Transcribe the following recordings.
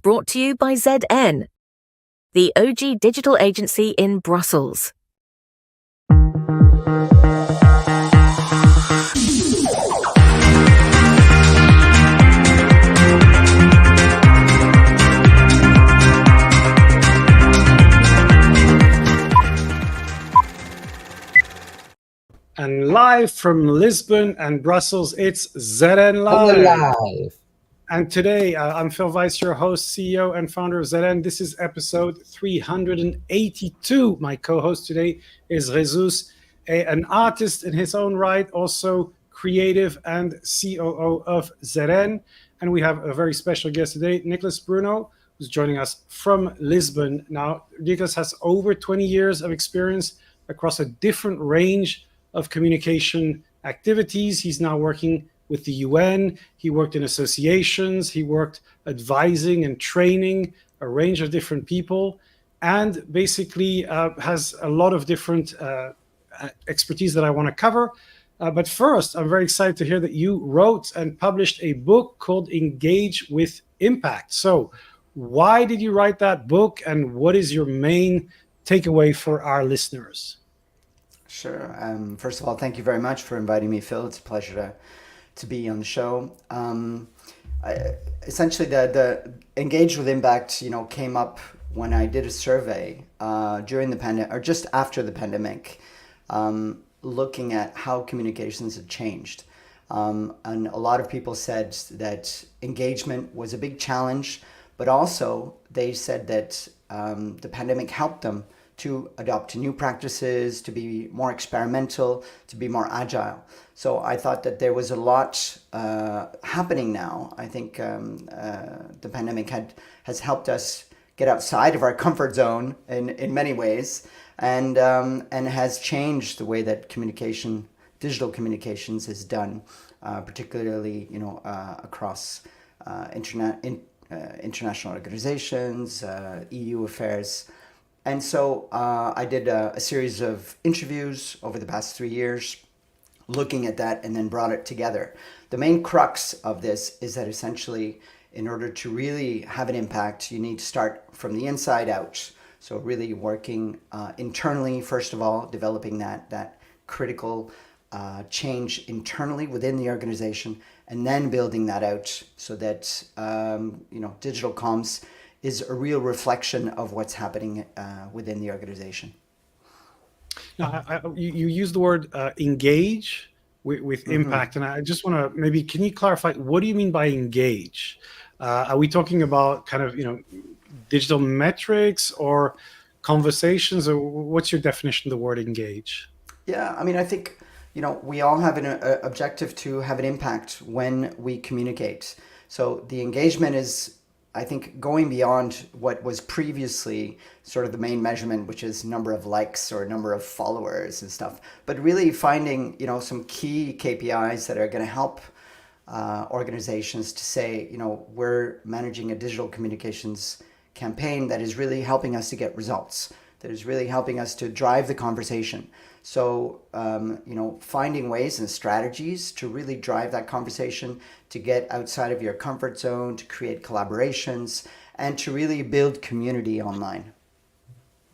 brought to you by ZN, the OG digital agency in Brussels. And live from Lisbon and Brussels, it's ZN Live. Live. And today, I'm Phil Weiss, your host, CEO, and founder of ZN. This is episode 382. My co-host today is Jesus, an artist in his own right, also creative and COO of ZN. And we have a very special guest today, Nicholas Bruneau, who's joining us from Lisbon. Now, Nicholas has over 20 years of experience across a different range of communication activities. He's now working with the UN. He worked in associations. He worked advising and training a range of different people, and basically has a lot of different expertise that I want to cover. But first, I'm very excited to hear that you wrote and published a book called Engage with Impact. So why did you write that book, and what is your main takeaway for our listeners? Sure. First of all, thank you very much for inviting me, Phil. It's a pleasure to be on the show. Essentially, the Engage with Impact, came up when I did a survey during the pandemic, or just after the pandemic, looking at how communications had changed. And a lot of people said that engagement was a big challenge, but also they said that the pandemic helped them to adopt new practices, to be more experimental, to be more agile. So I thought that there was a lot happening now. I think the pandemic has helped us get outside of our comfort zone in many ways, and has changed the way that digital communications is done, particularly across international organizations, EU affairs. And so I did a series of interviews over the past 3 years looking at that, and then brought it together. The main crux of this is that essentially, in order to really have an impact, you need to start from the inside out. So really working internally, first of all, developing that critical change internally within the organization, and then building that out so that digital comms is a real reflection of what's happening within the organization. Now, you use the word engage with impact, and I just want to can you clarify, what do you mean by engage? Are we talking about kind of digital metrics or conversations, or what's your definition of the word engage? Yeah, I think we all have an objective to have an impact when we communicate. So the engagement is, I think, going beyond what was previously sort of the main measurement, which is number of likes or number of followers and stuff, but really finding, some key KPIs that are going to help organizations to say, we're managing a digital communications campaign that is really helping us to get results, that is really helping us to drive the conversation. So, finding ways and strategies to really drive that conversation, to get outside of your comfort zone, to create collaborations, and to really build community online.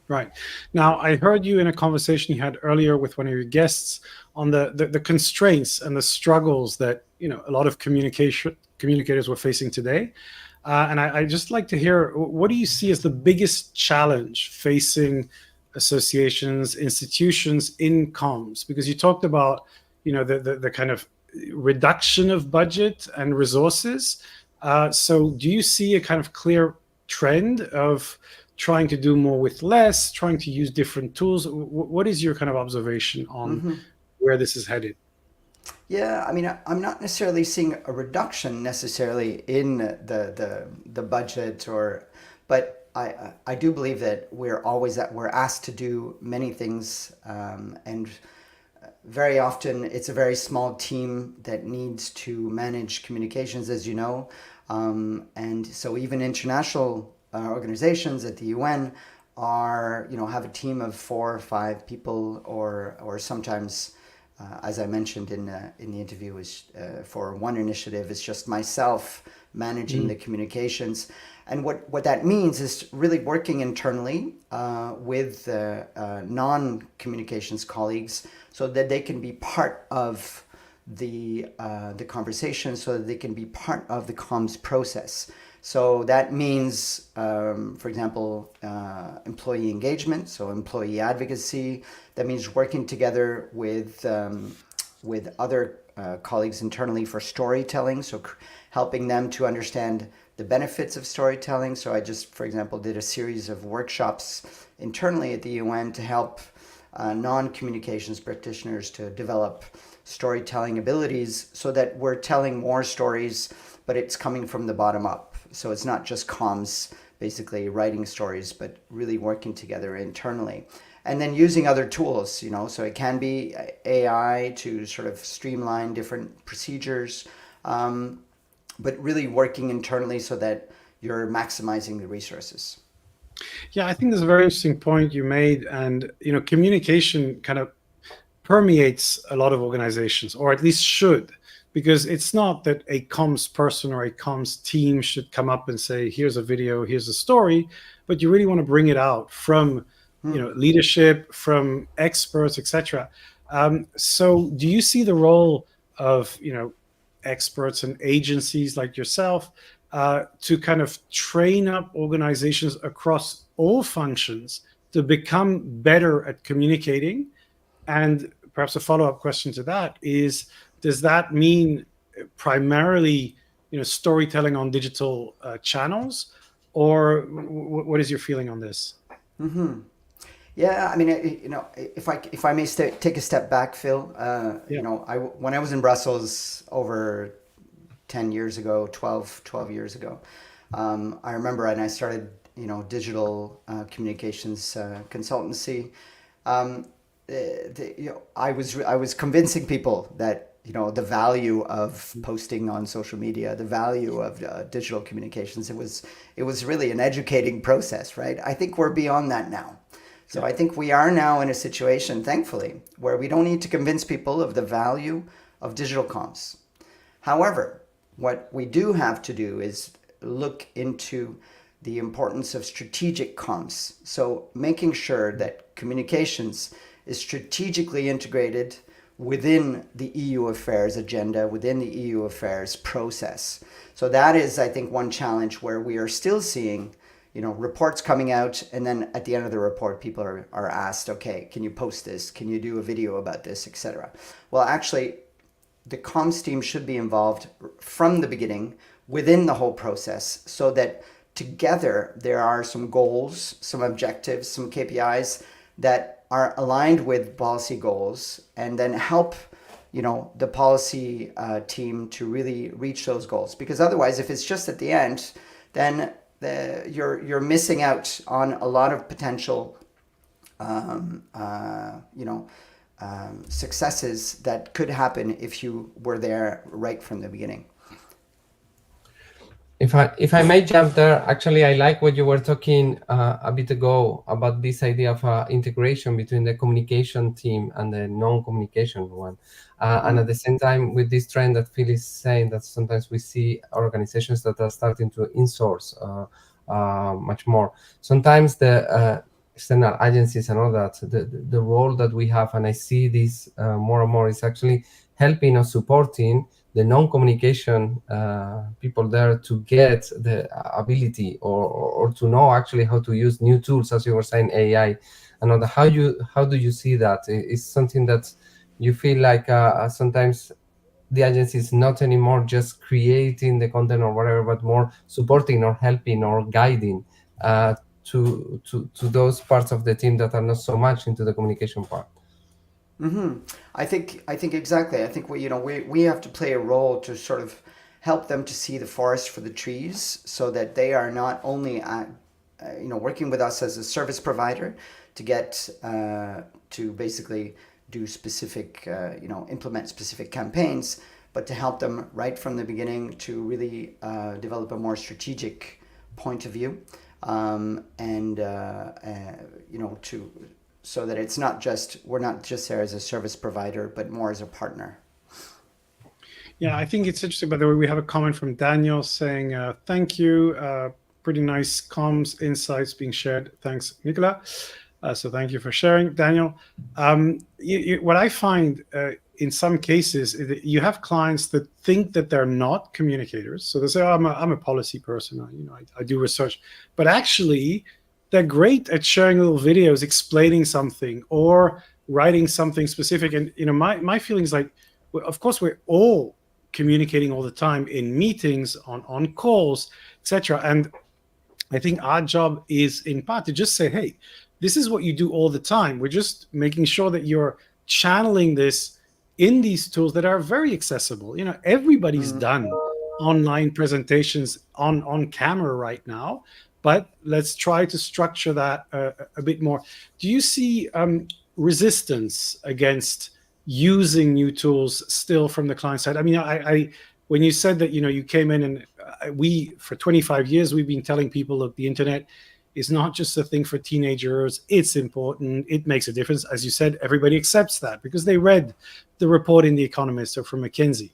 Right. Now, I heard you in a conversation you had earlier with one of your guests on the constraints and the struggles that, a lot of communicators were facing today. And I just like to hear, what do you see as the biggest challenge facing associations, institutions in comms? Because you talked about, the kind of reduction of budget and resources. So do you see a kind of clear trend of trying to do more with less, trying to use different tools? What is your kind of observation on where this is headed? Yeah, I'm not necessarily seeing a reduction necessarily in the budget, but I do believe that we're asked to do many things, and very often it's a very small team that needs to manage communications, as you know, and so even international organizations at the UN are have a team of 4 or 5 people, or sometimes. As I mentioned in the interview, is for one initiative, it's just myself managing the communications. And what that means is really working internally with non-communications colleagues so that they can be part of the conversation, so that they can be part of the comms process. So that means, for example, employee engagement, so employee advocacy. That means working together with other colleagues internally for storytelling, so helping them to understand the benefits of storytelling. So I just, for example, did a series of workshops internally at the UN to help non-communications practitioners to develop storytelling abilities so that we're telling more stories, but it's coming from the bottom up. So it's not just comms basically writing stories, but really working together internally. And then using other tools, so it can be AI to sort of streamline different procedures, but really working internally so that you're maximizing the resources. Yeah, I think that's a very interesting point you made. And, communication kind of permeates a lot of organizations, or at least should, because it's not that a comms person or a comms team should come up and say, here's a video, here's a story, but you really want to bring it out from leadership, from experts, etc. So do you see the role of experts and agencies like yourself to kind of train up organizations across all functions to become better at communicating? And perhaps a follow-up question to that is, does that mean primarily storytelling on digital channels, or what is your feeling on this? Mm-hmm. Yeah, I mean, if I may take a step back, Phil, when I was in Brussels over 10 years ago, 12 years ago, I remember, and I started, digital communications consultancy. I was convincing people that the value of posting on social media, the value of digital communications. It was really an educating process, right? I think we're beyond that now. So I think we are now in a situation, thankfully, where we don't need to convince people of the value of digital comms. However, what we do have to do is look into the importance of strategic comms. So making sure that communications is strategically integrated within the EU affairs agenda, within the EU affairs process. So that is, I think, one challenge where we are still seeing reports coming out, and then at the end of the report, people are asked, okay, can you post this? Can you do a video about this, etc.? Well, actually, the comms team should be involved from the beginning within the whole process so that together there are some goals, some objectives, some KPIs that are aligned with policy goals, and then help the policy team to really reach those goals. Because otherwise, if it's just at the end, then you're missing out on a lot of potential successes that could happen if you were there right from the beginning. If I may jump there, actually, I like what you were talking a bit ago about this idea of integration between the communication team and the non-communication one. And at the same time, with this trend that Phil is saying, that sometimes we see organizations that are starting to insource much more. Sometimes the external agencies and all that, the role that we have, and I see this more and more, is actually helping or supporting the non-communication people there to get the ability or to know actually how to use new tools, as you were saying, AI, and all that. How do you see that? Is something that you feel like sometimes the agency is not anymore just creating the content or whatever, but more supporting or helping or guiding to those parts of the team that are not so much into the communication part? Mm-hmm. I think exactly. I think we have to play a role to sort of help them to see the forest for the trees, so that they are not only working with us as a service provider to get to basically do specific implement specific campaigns, but to help them right from the beginning to really develop a more strategic point of view, so that it's not just, we're not just there as a service provider, but more as a partner. Yeah, I think it's interesting. By the way, we have a comment from Daniel saying, thank you. pretty nice comms insights being shared. Thanks, Nicolas. So thank you for sharing, Daniel. What I find in some cases, is that you have clients that think that they're not communicators. So they say, oh, I'm a policy person. I do research. But actually, they're great at sharing little videos explaining something or writing something specific. And my feeling is like, of course, we're all communicating all the time in meetings, on calls, etc. And I think our job is in part to just say, hey, this is what you do all the time. We're just making sure that you're channeling this in these tools that are very accessible. Everybody's done online presentations on camera right now, but let's try to structure that a bit more. Do you see resistance against using new tools still from the client side? I mean, I when you said that you came in and we for 25 years we've been telling people, look, the internet is not just a thing for teenagers. It's important. It makes a difference. As you said, everybody accepts that because they read the report in The Economist or from McKinsey.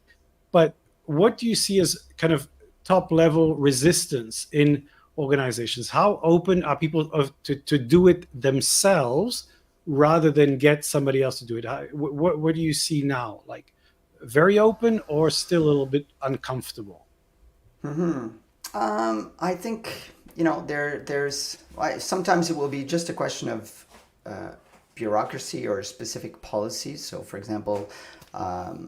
But what do you see as kind of top level resistance in organizations? How open are people to do it themselves rather than get somebody else to do it? What do you see now? Like very open or still a little bit uncomfortable? I think there's sometimes it will be just a question of bureaucracy or specific policies. So, for example, right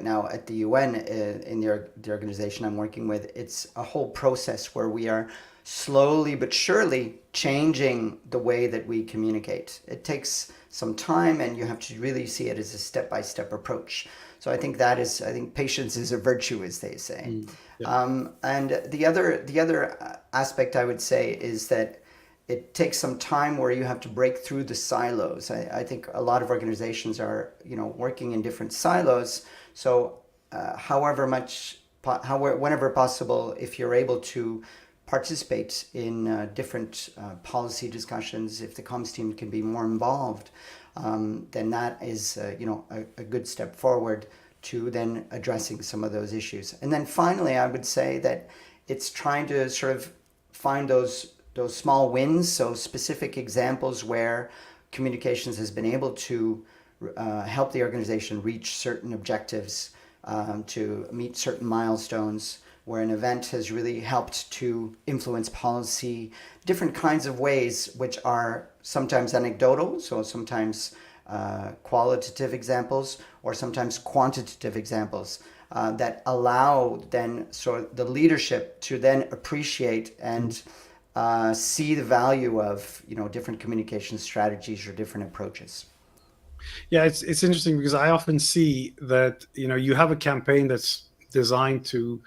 now at the UN, in the organization I'm working with, it's a whole process where we are slowly but surely changing the way that we communicate. It takes some time, and you have to really see it as a step-by-step approach. So I think patience is a virtue, as they say. And the other aspect I would say is that it takes some time where you have to break through the silos. I think a lot of organizations are working in different silos. So whenever possible, if you're able to participate in different policy discussions, if the comms team can be more involved, then that is a good step forward to then addressing some of those issues. And then finally, I would say that it's trying to sort of find those small wins, so specific examples where communications has been able to help the organization reach certain objectives, to meet certain milestones, where an event has really helped to influence policy, different kinds of ways, which are sometimes anecdotal, so sometimes qualitative examples, or sometimes quantitative examples that allow then the leadership to then appreciate and see the value of different communication strategies or different approaches. Yeah, it's interesting because I often see that you have a campaign that's designed to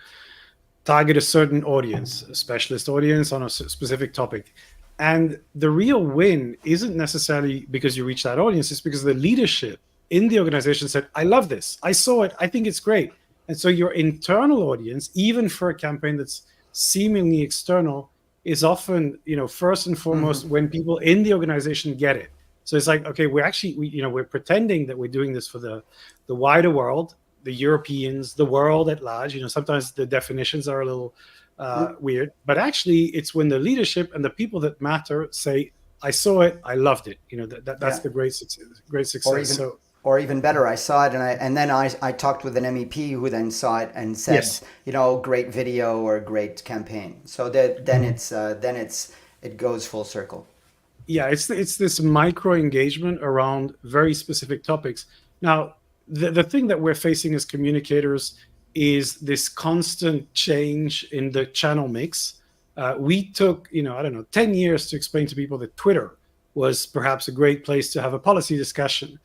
target a certain audience, a specialist audience on a specific topic. And the real win isn't necessarily because you reach that audience, it's because the leadership in the organization said, I love this, I saw it, I think it's great. And so your internal audience, even for a campaign that's seemingly external, is often, first and foremost when people in the organization get it. So it's like, okay, we're pretending that we're doing this for the wider world, the Europeans, the world at large. Sometimes the definitions are a little weird, but actually it's when the leadership and the people that matter say, I saw it, I loved it. That's the great success. Or even better, I saw it and then I talked with an MEP who then saw it and said, yes, great video or great campaign. So that then it goes full circle. Yeah, it's this micro engagement around very specific topics. Now, the thing that we're facing as communicators is this constant change in the channel mix. We took, 10 years to explain to people that Twitter was perhaps a great place to have a policy discussion.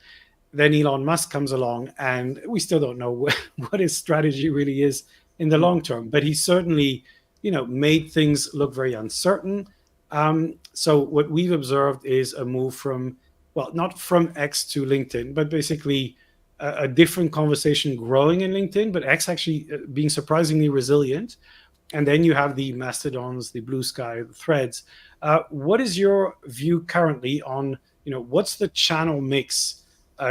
Then Elon Musk comes along, and we still don't know what his strategy really is in the long term. But he certainly, made things look very uncertain. So what we've observed is a move from, not from X to LinkedIn, but basically a different conversation growing in LinkedIn, but X actually being surprisingly resilient. And then you have the Mastodons, the Blue Sky, the Threads. What is your view currently on, what's the channel mix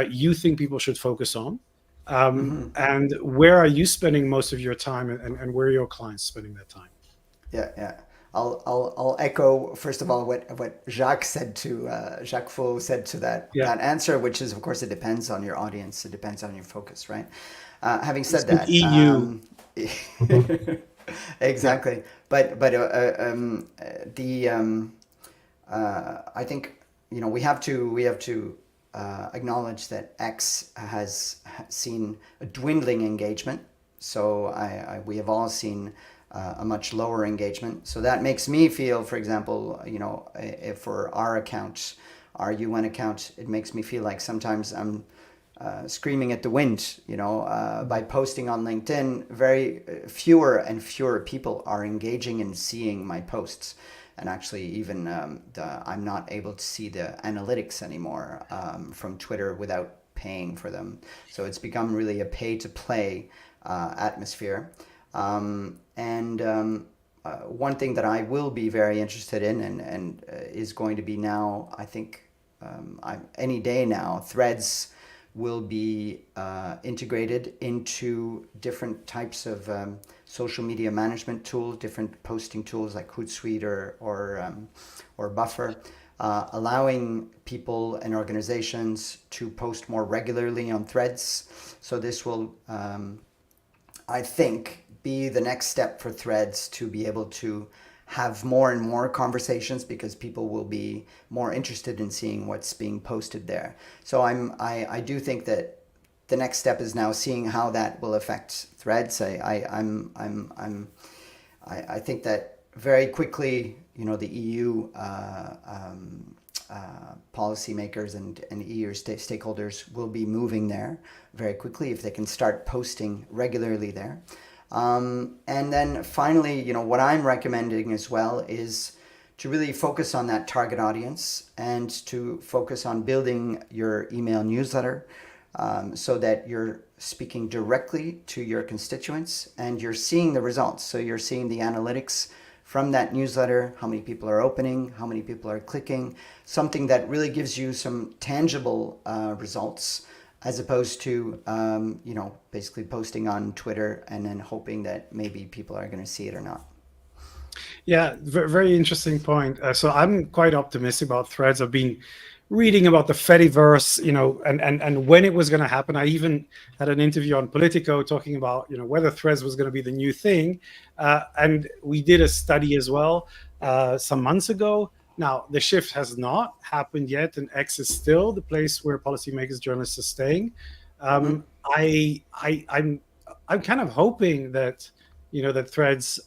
you think people should focus on? And where are you spending most of your time, and where are your clients spending their time? Yeah. I'll echo first of all what Jacques said to Jacques Faux said to that Yeah. that answer, which is of course it depends on your audience, it depends on your focus, right? Having said Speak that, EU. exactly. I think we have to acknowledge that X has seen a dwindling engagement. So we have all seen a much lower engagement. So that makes me feel, for example, if for our account, our UN account, it makes me feel like sometimes I'm screaming at the wind. By posting on LinkedIn, very fewer and fewer people are engaging and seeing my posts. And actually, even I'm not able to see the analytics anymore from Twitter without paying for them. So it's become really a pay-to-play atmosphere. One thing that I will be very interested in and is going to be now, I think, any day now, Threads will be integrated into different types of social media management tools, different posting tools like Hootsuite or Buffer, allowing people and organizations to post more regularly on Threads. So this will, I think, be the next step for Threads to be able to have more and more conversations because people will be more interested in seeing what's being posted there. So I do think that the next step is now seeing how that will affect Threads. I think that very quickly, the EU policymakers and EU stakeholders will be moving there very quickly if they can start posting regularly there. And then finally, what I'm recommending as well is to really focus on that target audience and to focus on building your email newsletter so that you're speaking directly to your constituents and you're seeing the results. So you're seeing the analytics from that newsletter, how many people are opening, how many people are clicking, something that really gives you some tangible results, as opposed to, basically posting on Twitter and then hoping that maybe people are going to see it or not. Yeah, very interesting point. So I'm quite optimistic about Threads. I've been reading about the Fediverse, and when it was going to happen. I even had an interview on Politico talking about, whether Threads was going to be the new thing. And we did a study as well some months ago. Now, the shift has not happened yet, and X is still the place where policymakers, journalists are staying. I'm kind of hoping that, that Threads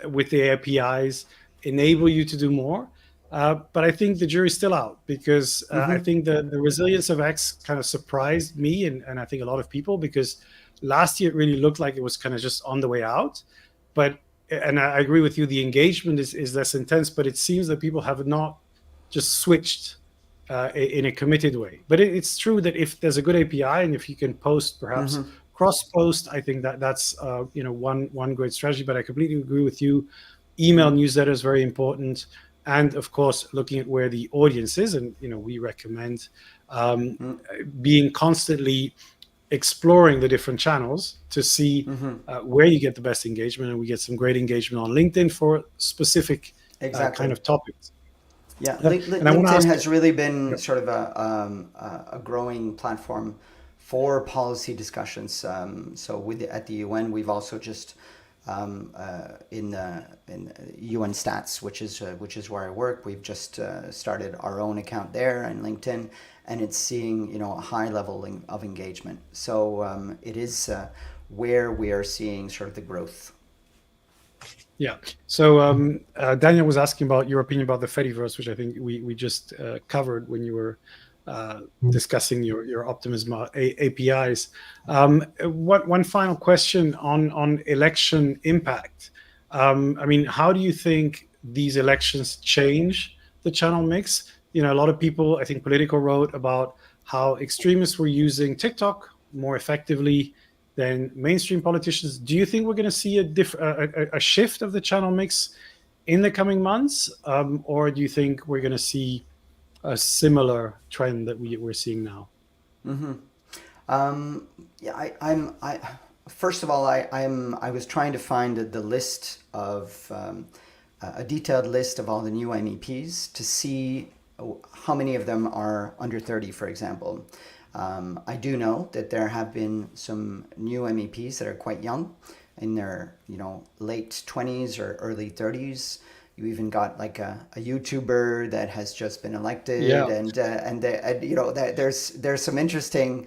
with the APIs enable you to do more. But I think the jury's still out because I think the resilience of X kind of surprised me and I think a lot of people, because last year it really looked like it was kind of just on the way out. And I agree with you, the engagement is less intense, but it seems that people have not just switched in a committed way. But it's true that if there's a good API and if you can post perhaps cross-post, I think that's one great strategy. But I completely agree with you. Email newsletter is very important. And of course, looking at where the audience is, and we recommend being constantly exploring the different channels to see where you get the best engagement. And we get some great engagement on LinkedIn for specific kind of topics. Yeah, And LinkedIn has really been sort of a growing platform for policy discussions. So at the UN, we've also just in UN Stats, which is where I work, we've just started our own account there and LinkedIn, and it's seeing a high level of engagement. So it is where we are seeing sort of the growth. Yeah. So Daniel was asking about your opinion about the Fediverse, which I think we just covered when you were discussing your optimism about APIs. One final question on election impact. I mean, how do you think these elections change the channel mix? A lot of people, I think Politico wrote about how extremists were using TikTok more effectively than mainstream politicians. Do you think we're going to see a shift of the channel mix in the coming months, or do you think we're going to see a similar trend that we're seeing now? Yeah, first of all, I was trying to find the list of a detailed list of all the new MEPs to see how many of them are under 30, for example. I do know that there have been some new MEPs that are quite young, in their late 20s or early 30s. You even got like a YouTuber that has just been elected, Yeah. and there's some interesting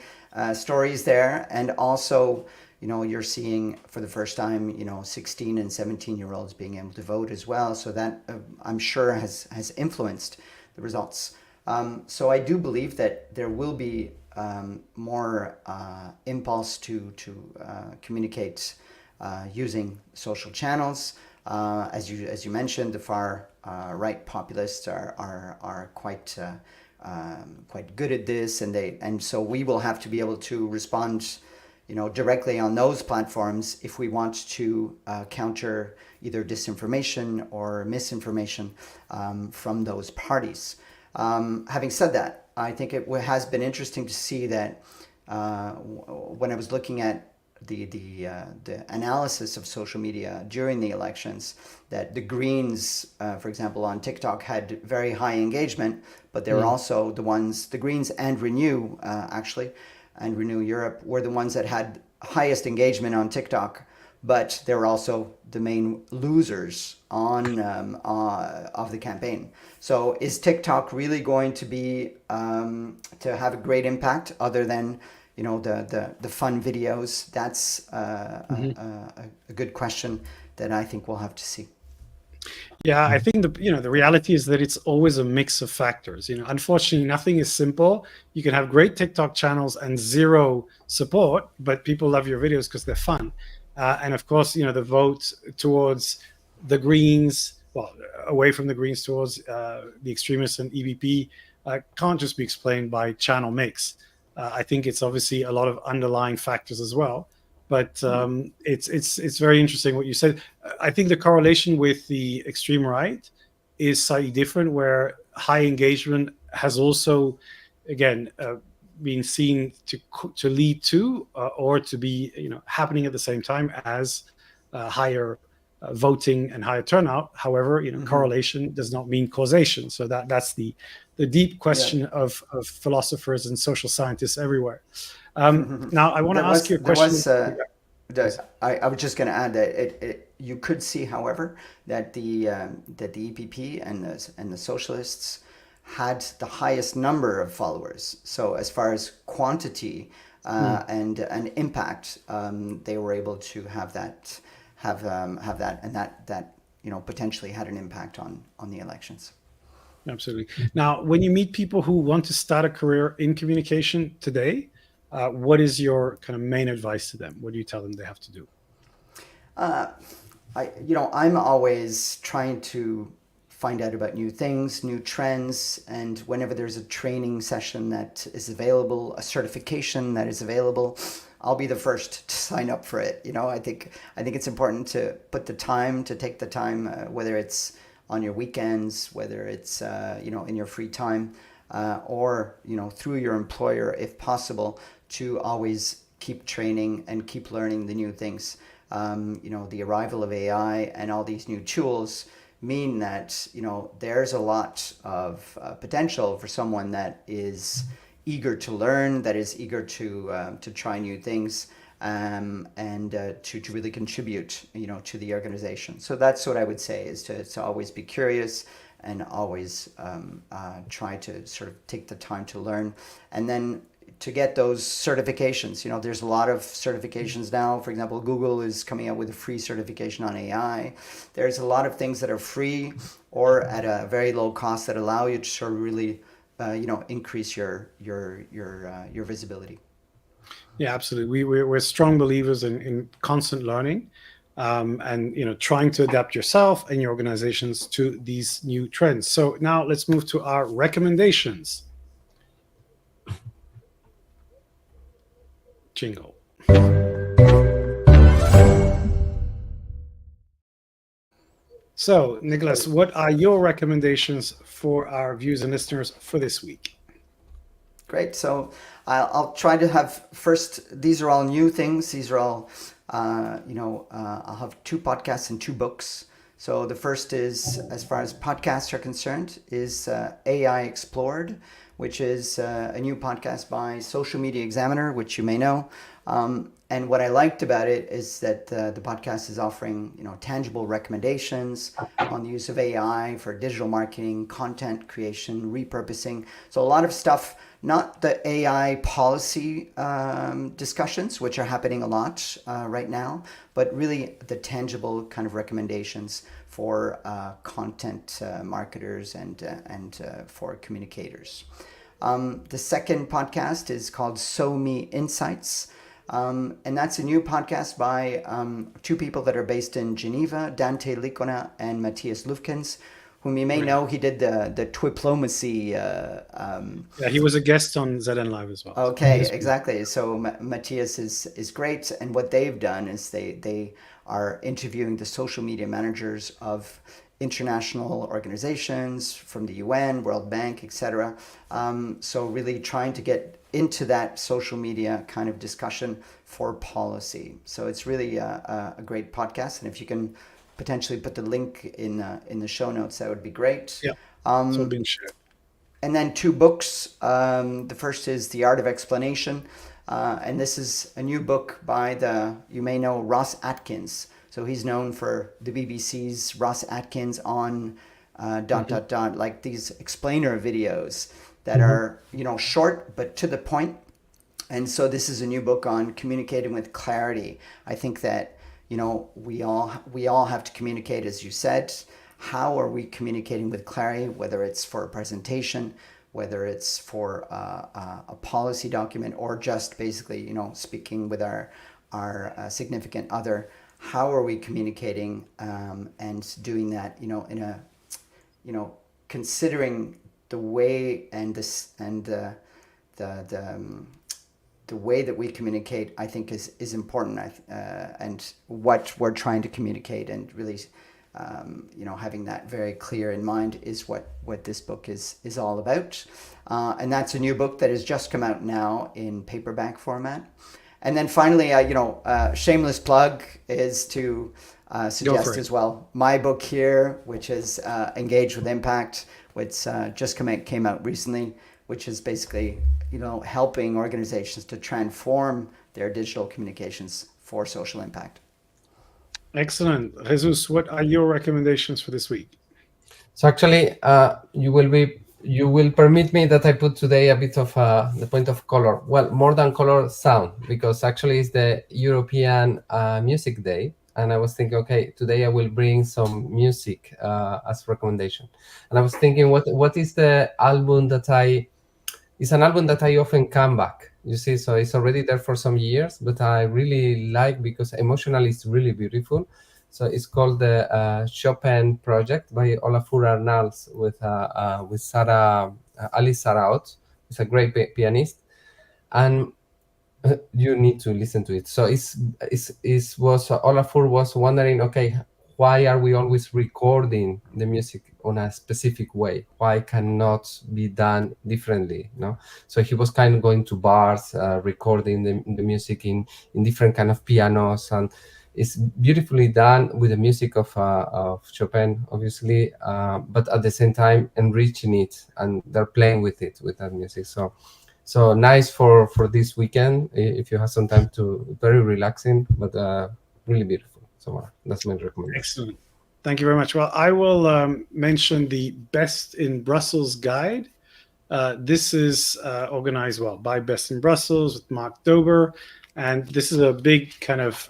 stories there, and also you're seeing for the first time 16 and 17-year-olds being able to vote as well. So that I'm sure has influenced the results. So I do believe that there will be more impulse to communicate using social channels. As you mentioned, the far right populists are quite good at this, and so we will have to be able to respond directly on those platforms if we want to counter either disinformation or misinformation from those parties. Having said that, I think it has been interesting to see that when I was looking at the analysis of social media during the elections, that the Greens, for example, on TikTok had very high engagement, but they were also the Greens and Renew, actually, and Renew Europe were the ones that had highest engagement on TikTok, but they were also the main losers of the campaign. So is TikTok really going to be to have a great impact other than the fun videos? That's a good question that I think we'll have to see. Yeah, I think the reality is that it's always a mix of factors. Unfortunately, nothing is simple. You can have great TikTok channels and zero support, but people love your videos because they're fun. And of course, the vote towards the Greens, well, away from the Greens towards the extremists and EVP, can't just be explained by channel mix. I think it's obviously a lot of underlying factors as well. But it's very interesting what you said. I think the correlation with the extreme right is slightly different, where high engagement has also, again, been seen to lead to or to be happening at the same time as higher voting and higher turnout. However, correlation does not mean causation. So that's the deep question of philosophers and social scientists everywhere. Now, I want to ask you a question. I was just going to add that you could see, however, that the EPP and the socialists had the highest number of followers. So as far as quantity and impact, they were able to have that, and that potentially had an impact on the elections. Absolutely. Now, when you meet people who want to start a career in communication today, what is your kind of main advice to them? What do you tell them they have to do? I'm always trying to find out about new things, new trends, and whenever there's a training session that is available, a certification that is available, I'll be the first to sign up for it. I think it's important to take the time, whether it's on your weekends, whether it's in your free time, or through your employer if possible, to always keep training and keep learning the new things. The arrival of AI and all these new tools mean that there's a lot of potential for someone that is eager to learn, that is eager to try new things, and to really contribute to the organization. So that's what I would say, is to always be curious and always try to sort of take the time to learn, and then to get those certifications. There's a lot of certifications now. For example, Google is coming out with a free certification on AI. There's a lot of things that are free or at a very low cost that allow you to sort of really increase your visibility. Yeah, absolutely. We're strong believers in constant learning, and trying to adapt yourself and your organizations to these new trends. So now let's move to our recommendations. Jingle. So, Nicholas, what are your recommendations for our viewers and listeners for this week? Great. So I'll try to have first, these are all new things. These are all I'll have 2 podcasts and 2 books. So the first is, as far as podcasts are concerned, is AI Explored, which is a new podcast by Social Media Examiner, which you may know. And what I liked about it is that the podcast is offering, tangible recommendations on the use of AI for digital marketing, content creation, repurposing. So a lot of stuff, not the AI policy discussions, which are happening a lot right now, but really the tangible kind of recommendations for content marketers and for communicators. The second podcast is called So Me Insights. And that's a new podcast by 2 people that are based in Geneva, Dante Licona and Matthias Lufkens, whom you may know. He did the Twiplomacy. Yeah, he was a guest on ZN Live as well. Okay, exactly. So Matthias is great. And what they've done is they are interviewing the social media managers of international organizations from the UN, World Bank, etc. So really trying to get into that social media kind of discussion for policy. So it's really a great podcast, and if you can potentially put the link in the show notes, that would be great. Yeah, so being shared. And then 2 books. The first is The Art of Explanation, and this is a new book by you may know Ross Atkins. So he's known for the BBC's Ross Atkins on ... like these explainer videos that are, short but to the point. And so this is a new book on communicating with clarity. I think that, we all have to communicate, as you said. How are we communicating with clarity, whether it's for a presentation, whether it's for a policy document, or just basically, speaking with our significant other? How are we communicating and doing that, in a, considering the way and the way that we communicate, I think is important, and what we're trying to communicate, and really, having that very clear in mind is what this book is all about. And that's a new book that has just come out now in paperback format. And then finally, shameless plug is to suggest as well my book here, which is Engage with Impact, which just came out recently, which is basically, helping organizations to transform their digital communications for social impact. Excellent. Jesus, what are your recommendations for this week? So actually, you will permit me that I put today a bit of the point of color. Well, more than color, sound, because actually it's the European Music Day. And I was thinking, okay, today I will bring some music as recommendation. And I was thinking, what is the album it's an album that I often come back, you see, so it's already there for some years, but I really like, because emotionally it's really beautiful. So it's called the Chopin Project by Olafur Arnalds with Sarah Alice Saraot, who's a great pianist, and you need to listen to it. So Olafur was wondering, okay, why are we always recording the music on a specific way? Why cannot be done differently? So he was kind of going to bars, recording the music in different kind of pianos, and it's beautifully done with the music of Chopin, obviously, but at the same time enriching it, and they're playing with that music. So nice for this weekend if you have some time to. Very relaxing, but really beautiful. So that's my recommendation. Excellent. Thank you very much. Well, I will mention the Best in Brussels guide. This is organized by Best in Brussels with Mark Dober. And this is a big kind of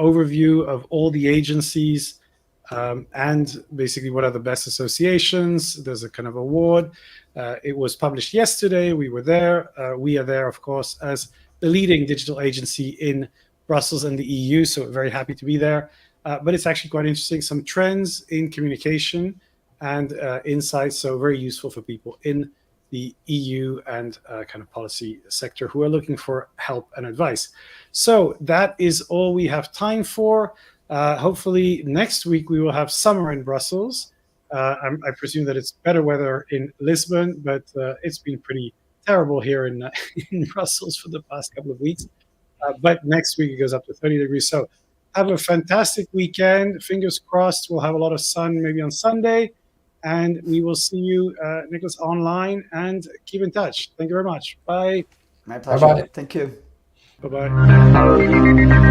overview of all the agencies and basically what are the best associations. There's a kind of award. It was published yesterday. We were there. We are there, of course, as the leading digital agency in Brussels and the EU. So very happy to be there. But it's actually quite interesting. Some trends in communication and insights. So very useful for people in the EU and kind of policy sector who are looking for help and advice. So that is all we have time for. Hopefully next week we will have summer in Brussels. I presume that it's better weather in Lisbon, but it's been pretty terrible here in Brussels for the past couple of weeks. but next week it goes up to 30 degrees. So have a fantastic weekend. Fingers crossed we'll have a lot of sun maybe on Sunday. And we will see you, Nicholas, online, and keep in touch. Thank you very much. Bye. My pleasure. Bye-bye. Thank you. Bye-bye.